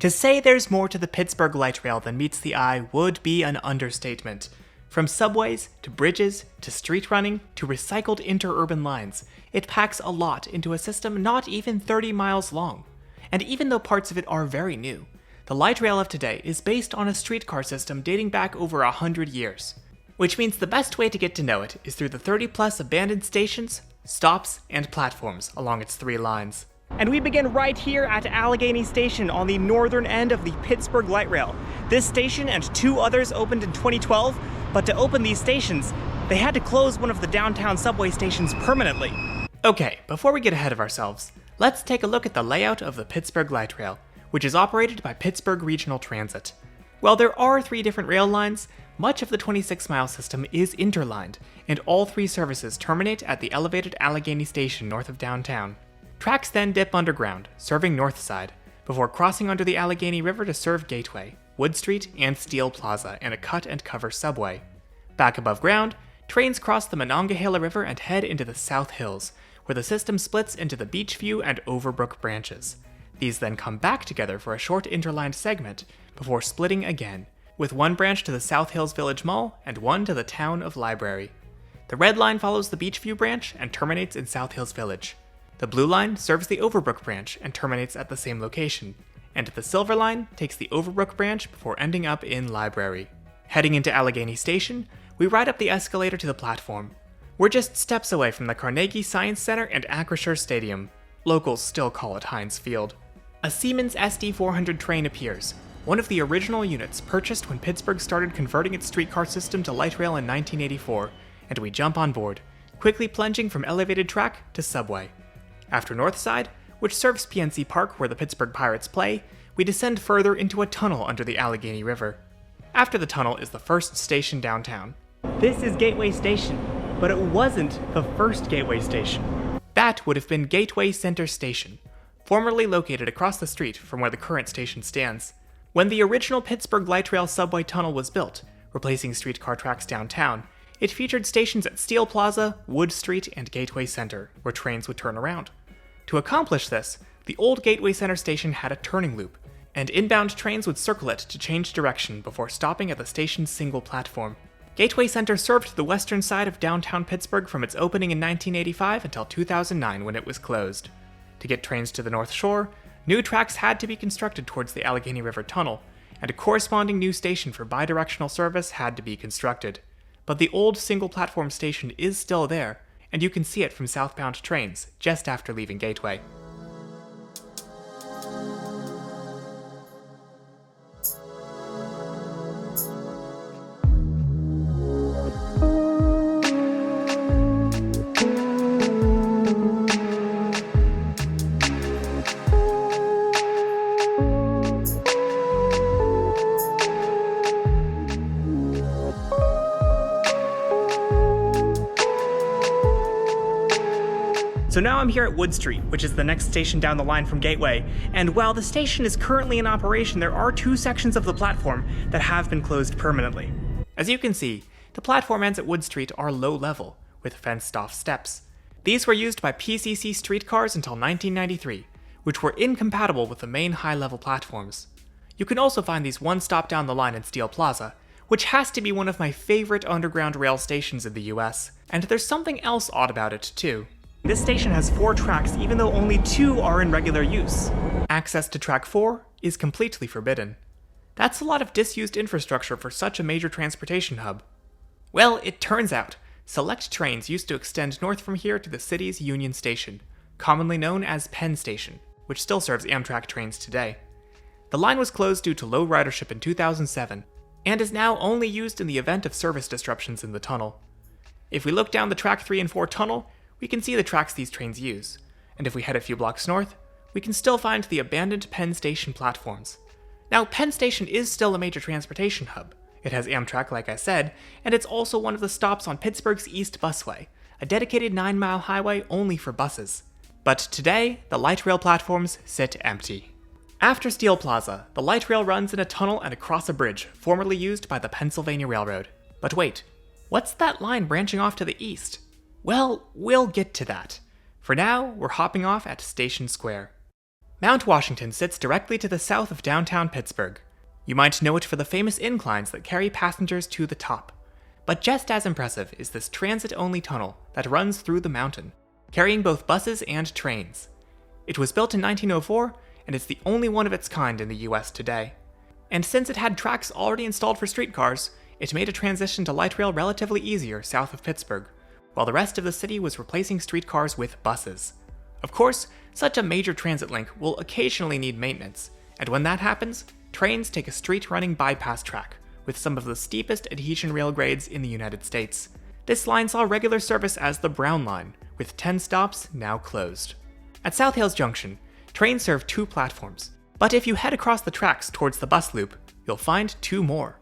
To say there's more to the Pittsburgh light rail than meets the eye would be an understatement. From subways, to bridges, to street running, to recycled interurban lines, it packs a lot into a system not even 30 miles long. And even though parts of it are very new, the light rail of today is based on a streetcar system dating back over 100 years. Which means the best way to get to know it is through the 30+ abandoned stations, stops, and platforms along its 3 lines. And we begin right here at Allegheny Station on the northern end of the Pittsburgh light rail. This station and 2 others opened in 2012, but to open these stations, they had to close one of the downtown subway stations permanently. Okay, before we get ahead of ourselves, let's take a look at the layout of the Pittsburgh light rail, which is operated by Pittsburgh Regional Transit. While there are 3 different rail lines, much of the 26-mile system is interlined, and all 3 services terminate at the elevated Allegheny Station north of downtown. Tracks then dip underground, serving North Side, before crossing under the Allegheny River to serve Gateway, Wood Street, and Steel Plaza in a cut-and-cover subway. Back above ground, trains cross the Monongahela River and head into the South Hills, where the system splits into the Beachview and Overbrook branches. These then come back together for a short interlined segment, before splitting again, with one branch to the South Hills Village Mall and one to the town of Library. The red line follows the Beachview branch and terminates in South Hills Village. The blue line serves the Overbrook branch and terminates at the same location, and the silver line takes the Overbrook branch before ending up in Library. Heading into Allegheny Station, we ride up the escalator to the platform. We're just steps away from the Carnegie Science Center and Acrisure Stadium. Locals still call it Heinz Field. A Siemens SD400 train appears, one of the original units purchased when Pittsburgh started converting its streetcar system to light rail in 1984, and we jump on board, quickly plunging from elevated track to subway. After North Side, which serves PNC Park where the Pittsburgh Pirates play, we descend further into a tunnel under the Allegheny River. After the tunnel is the first station downtown. This is Gateway Station, but it wasn't the first Gateway Station. That would have been Gateway Center Station, formerly located across the street from where the current station stands. When the original Pittsburgh light rail subway tunnel was built, replacing streetcar tracks downtown, it featured stations at Steel Plaza, Wood Street, and Gateway Center, where trains would turn around. To accomplish this, the old Gateway Center station had a turning loop, and inbound trains would circle it to change direction before stopping at the station's single platform. Gateway Center served the western side of downtown Pittsburgh from its opening in 1985 until 2009 when it was closed. To get trains to the North Shore, new tracks had to be constructed towards the Allegheny River Tunnel, and a corresponding new station for bidirectional service had to be constructed. But the old single-platform station is still there, and you can see it from southbound trains just after leaving Gateway. So now I'm here at Wood Street, which is the next station down the line from Gateway, and while the station is currently in operation, there are 2 sections of the platform that have been closed permanently. As you can see, the platform ends at Wood Street are low level, with fenced-off steps. These were used by PCC streetcars until 1993, which were incompatible with the main high-level platforms. You can also find these one stop down the line in Steel Plaza, which has to be one of my favorite underground rail stations in the US, and there's something else odd about it too. This station has 4 tracks even though only 2 are in regular use. Access to track 4 is completely forbidden. That's a lot of disused infrastructure for such a major transportation hub. Well, it turns out, select trains used to extend north from here to the city's Union Station, commonly known as Penn Station, which still serves Amtrak trains today. The line was closed due to low ridership in 2007, and is now only used in the event of service disruptions in the tunnel. If we look down the track 3 and 4 tunnel, we can see the tracks these trains use, and if we head a few blocks north, we can still find the abandoned Penn Station platforms. Now, Penn Station is still a major transportation hub. It has Amtrak, like I said, and it's also one of the stops on Pittsburgh's East Busway, a dedicated 9-mile highway only for buses. But today, the light rail platforms sit empty. After Steel Plaza, the light rail runs in a tunnel and across a bridge, formerly used by the Pennsylvania Railroad. But wait, what's that line branching off to the east? Well, we'll get to that. For now, we're hopping off at Station Square. Mount Washington sits directly to the south of downtown Pittsburgh. You might know it for the famous inclines that carry passengers to the top. But just as impressive is this transit-only tunnel that runs through the mountain, carrying both buses and trains. It was built in 1904, and it's the only one of its kind in the US today. And since it had tracks already installed for streetcars, it made a transition to light rail relatively easier south of Pittsburgh, while the rest of the city was replacing streetcars with buses. Of course, such a major transit link will occasionally need maintenance, and when that happens, trains take a street-running bypass track, with some of the steepest adhesion rail grades in the United States. This line saw regular service as the Brown Line, with 10 stops now closed. At South Hills Junction, trains serve 2 platforms, but if you head across the tracks towards the bus loop, you'll find 2 more.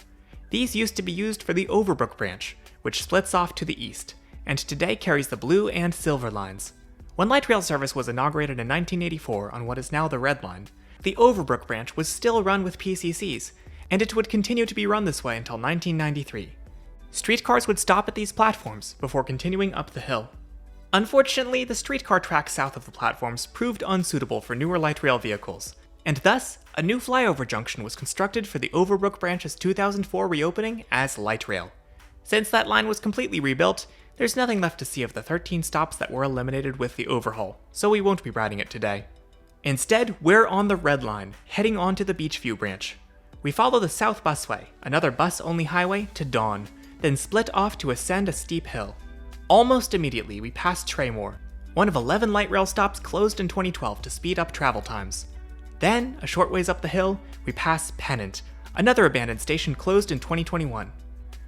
These used to be used for the Overbrook branch, which splits off to the east, and today carries the blue and silver lines. When light rail service was inaugurated in 1984 on what is now the Red Line, the Overbrook branch was still run with PCCs, and it would continue to be run this way until 1993. Streetcars would stop at these platforms before continuing up the hill. Unfortunately, the streetcar track south of the platforms proved unsuitable for newer light rail vehicles, and thus, a new flyover junction was constructed for the Overbrook branch's 2004 reopening as light rail. Since that line was completely rebuilt, there's nothing left to see of the 13 stops that were eliminated with the overhaul, so we won't be riding it today. Instead, we're on the Red Line, heading on to the Beachview branch. We follow the South Busway, another bus-only highway, to Dawn, then split off to ascend a steep hill. Almost immediately, we pass Traymore, one of 11 light rail stops closed in 2012 to speed up travel times. Then, a short ways up the hill, we pass Pennant, another abandoned station closed in 2021.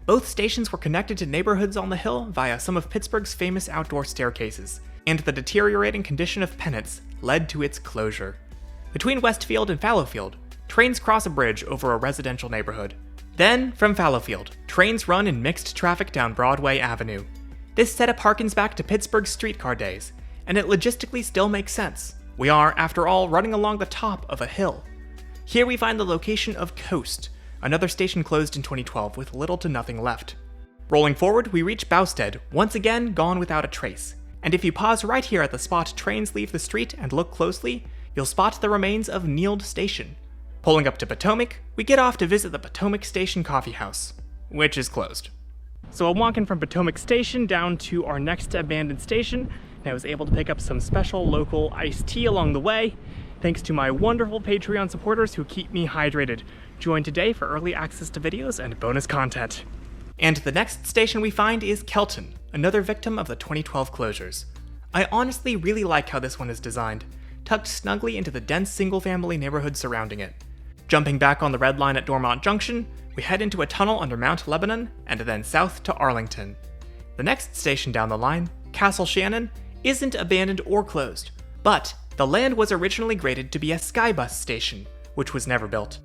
Both stations were connected to neighborhoods on the hill via some of Pittsburgh's famous outdoor staircases, and the deteriorating condition of Pennant's led to its closure. Between Westfield and Fallowfield, trains cross a bridge over a residential neighborhood. Then, from Fallowfield, trains run in mixed traffic down Broadway Avenue. This setup harkens back to Pittsburgh's streetcar days, and it logistically still makes sense. We are, after all, running along the top of a hill. Here we find the location of Coast, another station closed in 2012 with little to nothing left. Rolling forward, we reach Bousted, once again gone without a trace. And if you pause right here at the spot trains leave the street and look closely, you'll spot the remains of Nield Station. Pulling up to Potomac, we get off to visit the Potomac Station Coffee House, which is closed. So I'm walking from Potomac Station down to our next abandoned station, and I was able to pick up some special local iced tea along the way, thanks to my wonderful Patreon supporters who keep me hydrated. Join today for early access to videos and bonus content. And the next station we find is Kelton, another victim of the 2012 closures. I honestly really like how this one is designed, tucked snugly into the dense single-family neighborhood surrounding it. Jumping back on the Red Line at Dormont Junction, we head into a tunnel under Mount Lebanon and then south to Arlington. The next station down the line, Castle Shannon, isn't abandoned or closed, but the land was originally graded to be a Skybus station, which was never built.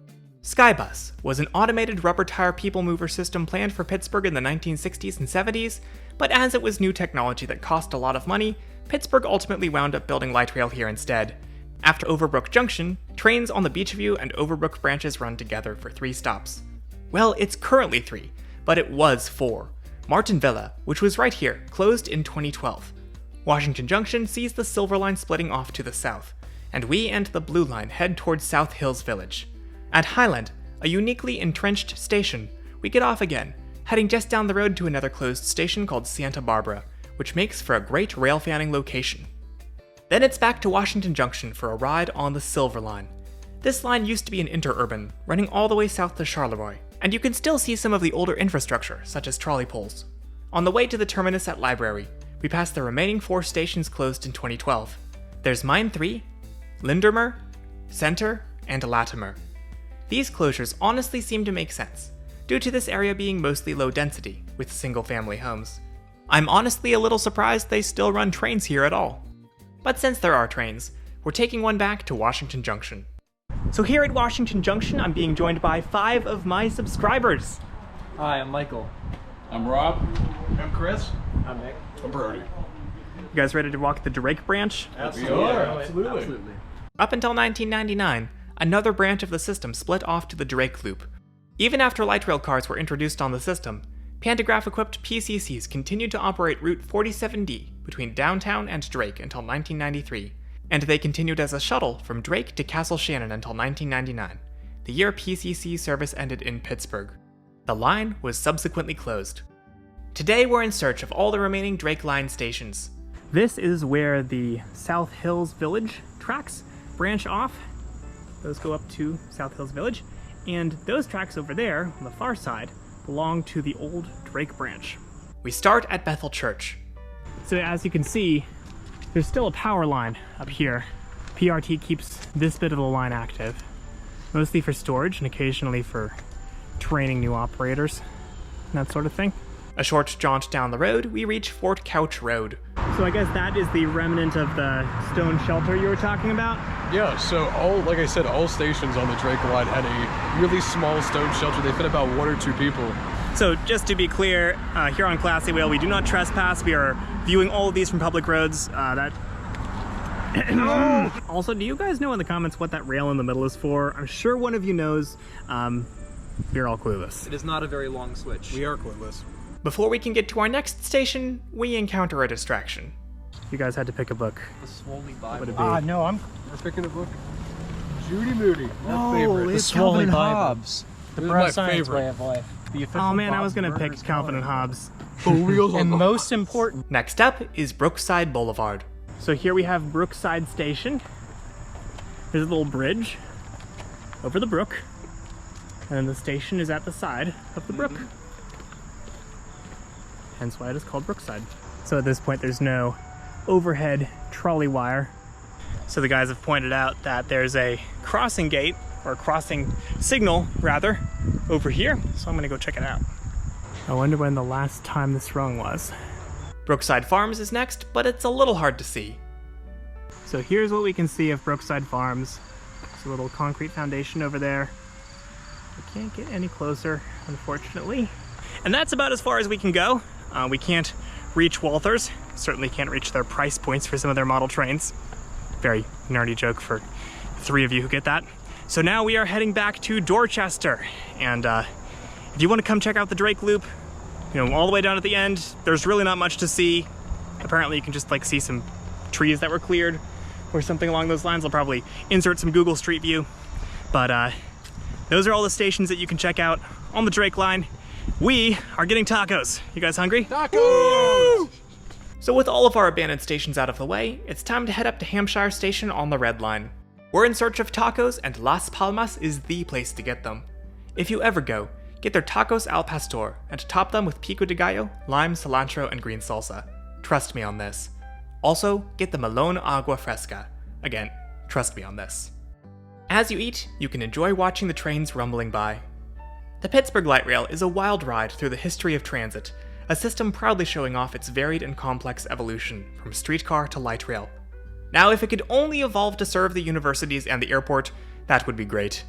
Skybus was an automated rubber tire people mover system planned for Pittsburgh in the 1960s and 70s, but as it was new technology that cost a lot of money, Pittsburgh ultimately wound up building light rail here instead. After Overbrook Junction, trains on the Beachview and Overbrook branches run together for 3 stops. Well, it's currently 3, but it was 4. Martinville, which was right here, closed in 2012. Washington Junction sees the Silver Line splitting off to the south, and we and the Blue Line head towards South Hills Village. At Highland, a uniquely entrenched station, we get off again, heading just down the road to another closed station called Santa Barbara, which makes for a great rail fanning location. Then it's back to Washington Junction for a ride on the Silver Line. This line used to be an interurban, running all the way south to Charleroi, and you can still see some of the older infrastructure, such as trolley poles. On the way to the terminus at Library, we pass the remaining 4 stations closed in 2012. There's Mine 3, Lindermer, Center, and Latimer. These closures honestly seem to make sense, due to this area being mostly low density, with single-family homes. I'm honestly a little surprised they still run trains here at all. But since there are trains, we're taking one back to Washington Junction. So here at Washington Junction, I'm being joined by 5 of my subscribers. Hi, I'm Michael. I'm Rob. I'm Chris. I'm Nick. I'm Brody. You guys ready to walk the Drake branch? Absolutely. Absolutely. Up until 1999, another branch of the system split off to the Drake Loop. Even after light rail cars were introduced on the system, pantograph-equipped PCCs continued to operate Route 47D between downtown and Drake until 1993, and they continued as a shuttle from Drake to Castle Shannon until 1999, the year PCC service ended in Pittsburgh. The line was subsequently closed. Today we're in search of all the remaining Drake Line stations. This is where the South Hills Village tracks branch off. Those go up to South Hills Village, and those tracks over there on the far side belong to the old Drake branch. We start at Bethel Church. So as you can see, there's still a power line up here. PRT keeps this bit of the line active, mostly for storage and occasionally for training new operators and that sort of thing. A short jaunt down the road, we reach Fort Couch Road. So I guess that is the remnant of the stone shelter you were talking about? Yeah, so like I said, all stations on the Drake Line had a really small stone shelter. They fit about 1 or 2 people. So just to be clear, here on Classy Whale, we do not trespass. We are viewing all of these from public roads. Also, do you guys know in the comments what that rail in the middle is for? I'm sure one of you knows. We're all clueless. It is not a very long switch. We are clueless. Before we can get to our next station, we encounter a distraction. You guys had to pick a book. The Swoley Bible. What would it be? No, we're picking a book. Judy Moody, my favorite. It's Calvin and Hobbes. The Breath Science Way of Life. Oh man, I was gonna pick Calvin and Hobbes. And most important. Next up is Brookside Boulevard. So here we have Brookside Station. There's a little bridge over the brook, and then the station is at the side of the brook. Hence why it is called Brookside. So at this point there's no overhead trolley wire. So the guys have pointed out that there's a crossing gate, or crossing signal rather, over here. So I'm gonna go check it out. I wonder when the last time this rung was. Brookside Farms is next, but it's a little hard to see. So here's what we can see of Brookside Farms. There's a little concrete foundation over there. We can't get any closer, unfortunately. And that's about as far as we can go. We can't reach Walthers. Certainly can't reach their price points for some of their model trains. Very nerdy joke for 3 of you who get that. So now we are heading back to Dorchester. And if you want to come check out the Drake Loop, all the way down at the end, there's really not much to see. Apparently you can just see some trees that were cleared or something along those lines. I'll probably insert some Google Street View. But those are all the stations that you can check out on the Drake Line. We are getting tacos. You guys hungry? Tacos! Woo! So with all of our abandoned stations out of the way, it's time to head up to Hampshire Station on the Red Line. We're in search of tacos, and Las Palmas is the place to get them. If you ever go, get their tacos al pastor and top them with pico de gallo, lime, cilantro, and green salsa. Trust me on this. Also, get the melon agua fresca. Again, trust me on this. As you eat, you can enjoy watching the trains rumbling by. The Pittsburgh Light Rail is a wild ride through the history of transit, a system proudly showing off its varied and complex evolution from streetcar to light rail. Now, if it could only evolve to serve the universities and the airport, that would be great.